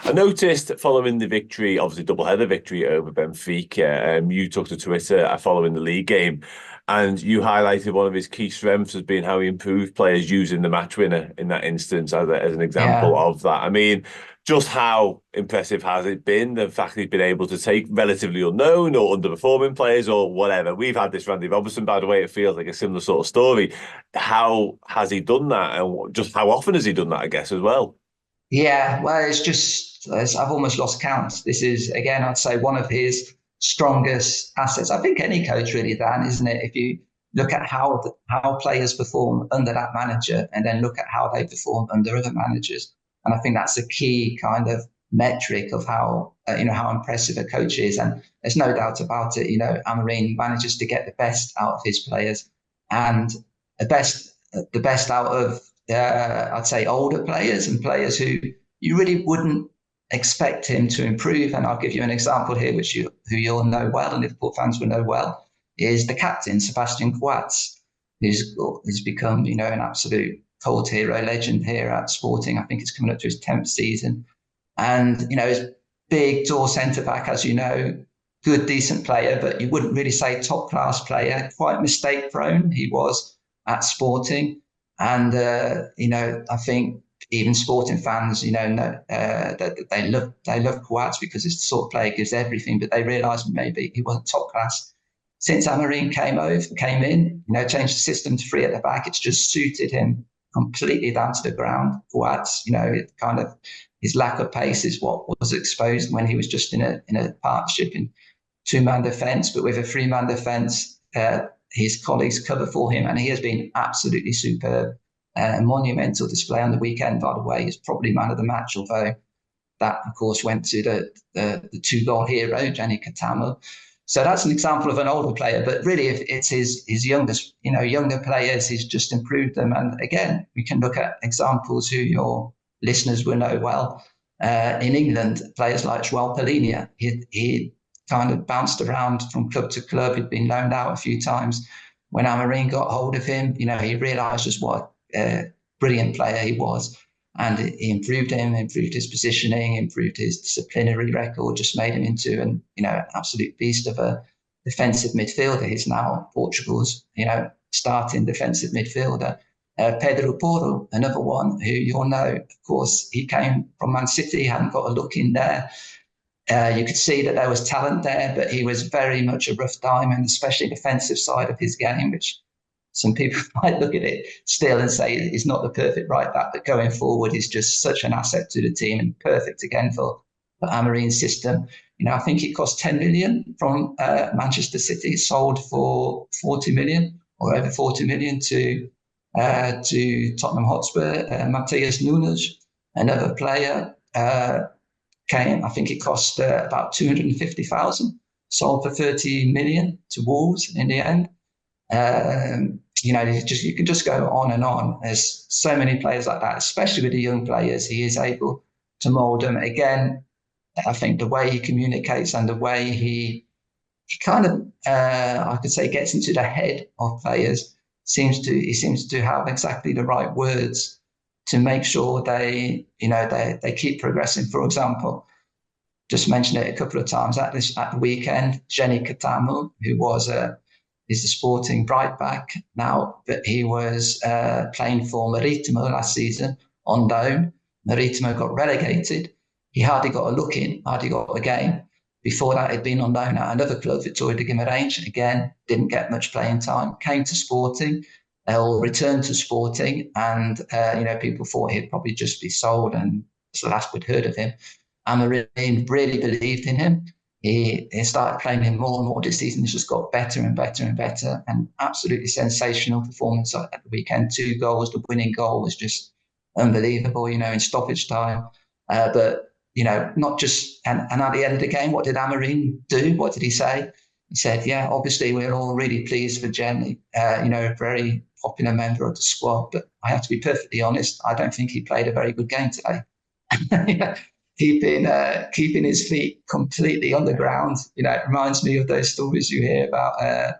I noticed following the victory, obviously double-header victory over Benfica, you took to Twitter following the league game, and you highlighted one of his key strengths as being how he improved players using the match winner in that instance as an example Yeah. of that. I mean, just how impressive has it been, the fact he's been able to take relatively unknown or underperforming players or whatever? We've had this Randy Robertson, by the way, it feels like a similar sort of story. How has he done that? And just how often has he done that, I guess, as well? Yeah, well, I've almost lost count. This is, again, I'd say one of his strongest assets. I think any coach really, Dan, isn't it? If you look at how players perform under that manager and then look at how they perform under other managers. And I think that's a key kind of metric of how impressive a coach is. And there's no doubt about it. Amorim manages to get the best out of his players and the best out of I'd say older players and players who you really wouldn't expect him to improve. And I'll give you an example here, who you'll know well, and Liverpool fans will know well, is the captain Sebastian Coates, who's become an absolute cult hero, legend here at Sporting. I think it's coming up to his 10th season, and he's big, tall centre back, as you know, good, decent player, but you wouldn't really say top class player. Quite mistake prone he was at Sporting. And I think even Sporting fans, know, that they love Coates because he's the sort of player who gives everything. But they realised maybe he wasn't top class. Since Amorim came in, changed the system to three at the back. It's just suited him completely down to the ground. Coates, it kind of his lack of pace is what was exposed when he was just in a partnership in two-man defence, but with a three-man defence. His colleagues cover for him, and he has been absolutely superb. A monumental display on the weekend, by the way. He's probably man of the match, although that, of course, went to the two-goal hero, Jani Katamo. So that's an example of an older player, but really, if it's his younger players, he's just improved them. And again, we can look at examples who your listeners will know well. In England, players like João Palhinha, he kind of bounced around from club to club. He'd been loaned out a few times. When Amorim got hold of him, he realised just what a brilliant player he was. And he improved him, improved his positioning, improved his disciplinary record, just made him into an absolute beast of a defensive midfielder. He's now Portugal's starting defensive midfielder. Pedro Porro, another one who you'll know, of course, he came from Man City, hadn't got a look in there. You could see that there was talent there, but he was very much a rough diamond, especially defensive side of his game, which some people might look at it still and say he's not the perfect right back, but going forward, he's just such an asset to the team and perfect again for Amorim's system. I think it cost 10 million from Manchester City, sold for 40 million or over 40 million to Tottenham Hotspur. Matheus Nunes, another player. I think it cost about 250,000, sold for 30 million to Wolves in the end. You can just go on and on. There's so many players like that, especially with the young players. He is able to mould them. Again, I think the way he communicates and the way he kind of, I could say, gets into the head of players. He seems to have exactly the right words to make sure they keep progressing. For example, just mentioned it a couple of times at the weekend, Jenny Katamo, who is the Sporting right back now, but he was playing for Maritimo last season on loan. Maritimo got relegated. He hardly got a look in, hardly got a game. Before that, he'd been on loan at another club, Vitória de Guimarães. Again, didn't get much playing time. Came to Sporting, or returned to Sporting, and people thought he'd probably just be sold, and it's the last we'd heard of him. Amorim really believed in him. He started playing him more and more this season. He's just got better and better and better, and absolutely sensational performance at the weekend. 2 goals. The winning goal was just unbelievable, in stoppage time. But not just, and at the end of the game, what did Amorim do? What did he say? He said, yeah, obviously we're all really pleased for Jenny, a very popular member of the squad, but I have to be perfectly honest, I don't think he played a very good game today. Keeping his feet completely on the ground. It reminds me of those stories you hear about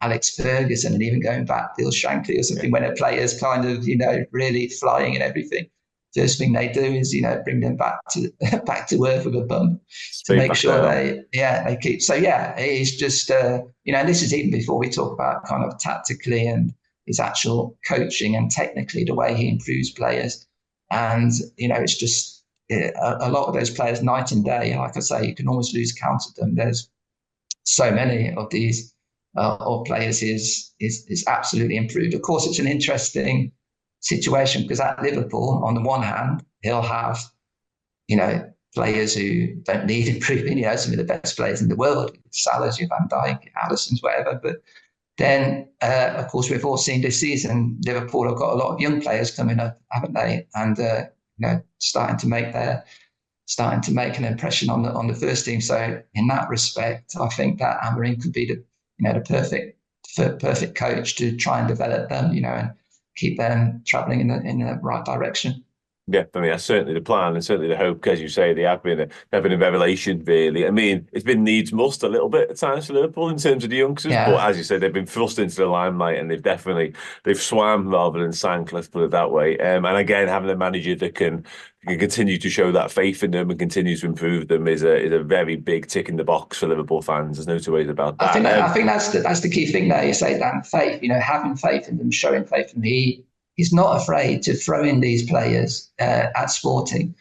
Alex Ferguson, and even going back, Bill Shankly or something, when a player's kind of, really flying and everything. first thing they do is, bring them back to back to earth with a bump to Straight make back sure down. they keep. So it's just this is even before we talk about kind of tactically and his actual coaching and technically the way he improves players. And it's just a lot of those players night and day. Like I say, you can almost lose count of them. There's so many of these of players is absolutely improved. Of course, it's an interesting situation because at Liverpool, on the one hand, he'll have players who don't need improving. Some of the best players in the world, Salah's, Van Dijk, Alisson's, whatever. But then, of course, we've all seen this season, Liverpool have got a lot of young players coming up, haven't they? And starting to make an impression on the first team. So in that respect, I think that Amorim could be the perfect coach to try and develop them, and keep them travelling in the right direction. Yeah, I mean, that's certainly the plan and certainly the hope. As you say, they have been a revelation, really. I mean, it's been needs must a little bit at times for Liverpool in terms of the youngsters, but Yeah. as you say, they've been thrust into the limelight and they've swam rather than sank. Let's put it that way. And again, having a manager that can continue to show that faith in them and continue to improve them is a very big tick in the box for Liverpool fans. There's no two ways about that. I think that's the key thing there. You say that faith, having faith in them, showing faith in them. He's not afraid to throw in these players at Sporting,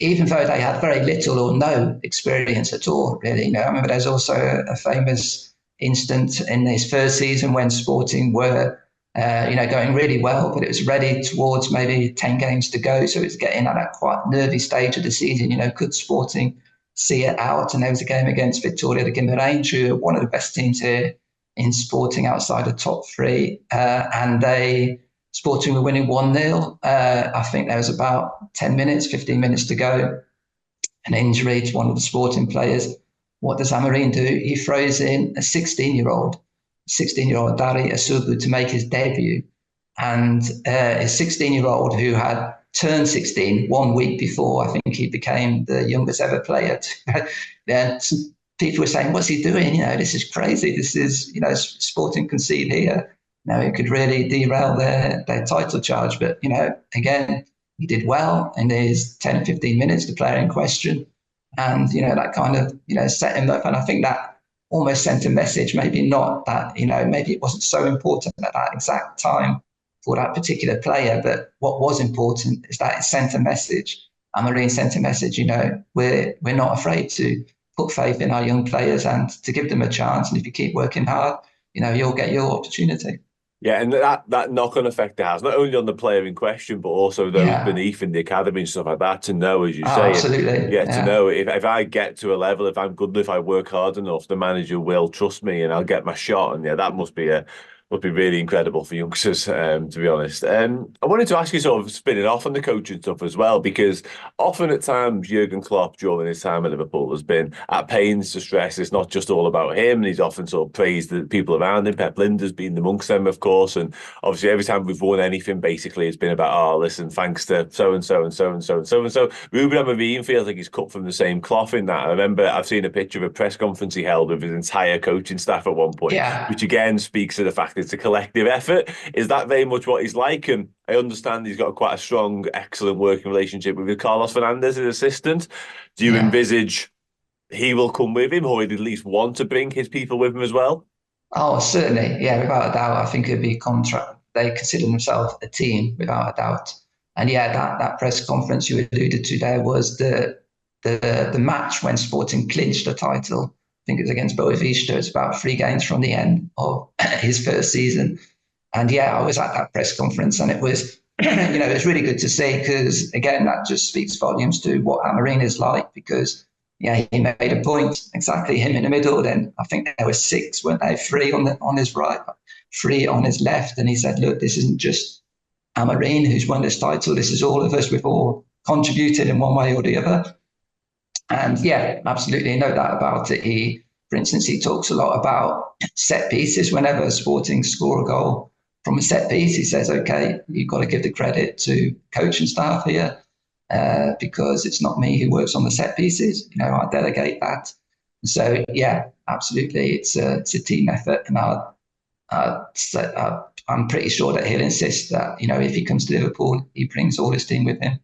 even though they had very little or no experience at all, really. I remember there's also a famous instance in his first season when Sporting were, going really well, but it was ready towards maybe 10 games to go. So it's getting at that quite nervy stage of the season. Could Sporting see it out? And there was a game against Vitória de Guimarães, who are one of the best teams here in Sporting outside the top three. And Sporting were winning 1-0. I think there was about 10 minutes, 15 minutes to go. An injury to one of the Sporting players. What does Amorim do? He throws in a 16-year-old Dari Asubu to make his debut. And a 16-year-old who had turned 16 1 week before, I think he became the youngest ever player. Then people were saying, what's he doing? This is crazy. This is, Sporting concede here. It could really derail their title charge. But, again, he did well in his 10, 15 minutes, the player in question. And, that kind of, set him up. And I think that almost sent a message, maybe not that, maybe it wasn't so important at that exact time for that particular player. But what was important is that it sent a message. Amorim sent a message, we're not afraid to put faith in our young players and to give them a chance. And if you keep working hard, you'll get your opportunity. Yeah, and that knock-on effect it has, not only on the player in question, but also those Yeah. beneath in the academy and stuff like that, to know, as you Oh, say, absolutely. to Yeah. know if I get to a level, if I'm good enough, if I work hard enough, the manager will trust me and I'll get my shot. And that must be really incredible for youngsters, to be honest. I wanted to ask you, sort of spinning off on the coaching stuff as well, because often at times Jurgen Klopp during his time at Liverpool has been at pains to stress it's not just all about him. And he's often sort of praised the people around him. Pep Linda's been amongst them, of course. And obviously every time we've won anything, basically it's been about, oh, listen, thanks to so-and-so and so-and-so and so-and-so. Ruben Amorim feels like he's cut from the same cloth in that. I remember I've seen a picture of a press conference he held with his entire coaching staff at one point, Yeah. which again speaks to the fact it's a collective effort. Is that very much what he's like? And I understand he's got quite a strong, excellent working relationship with Carlos Fernandez, his assistant. Do you Yeah. envisage he will come with him, or he'd at least want to bring his people with him as well? Oh, certainly. Yeah, without a doubt. I think it'd be contract. They consider themselves a team, without a doubt. And yeah, that press conference you alluded to there was the match when Sporting clinched the title. I think it was against Boavista. It's about 3 games from the end of his first season. And yeah, I was at that press conference, and it was, it was really good to see because again, that just speaks volumes to what Amorim is like. Because yeah, he made a point exactly him in the middle. Then I think there were 6, weren't they? 3 on his right, 3 on his left, and he said, "Look, this isn't just Amorim who's won this title. This is all of us. We've all contributed in one way or the other." And yeah, absolutely, no doubt about it. For instance, he talks a lot about set pieces. Whenever Sporting score a goal from a set piece, he says, "Okay, you've got to give the credit to coach and staff here because it's not me who works on the set pieces. I delegate that." So yeah, absolutely, it's a team effort, and I'm pretty sure that he'll insist that if he comes to Liverpool, he brings all his team with him.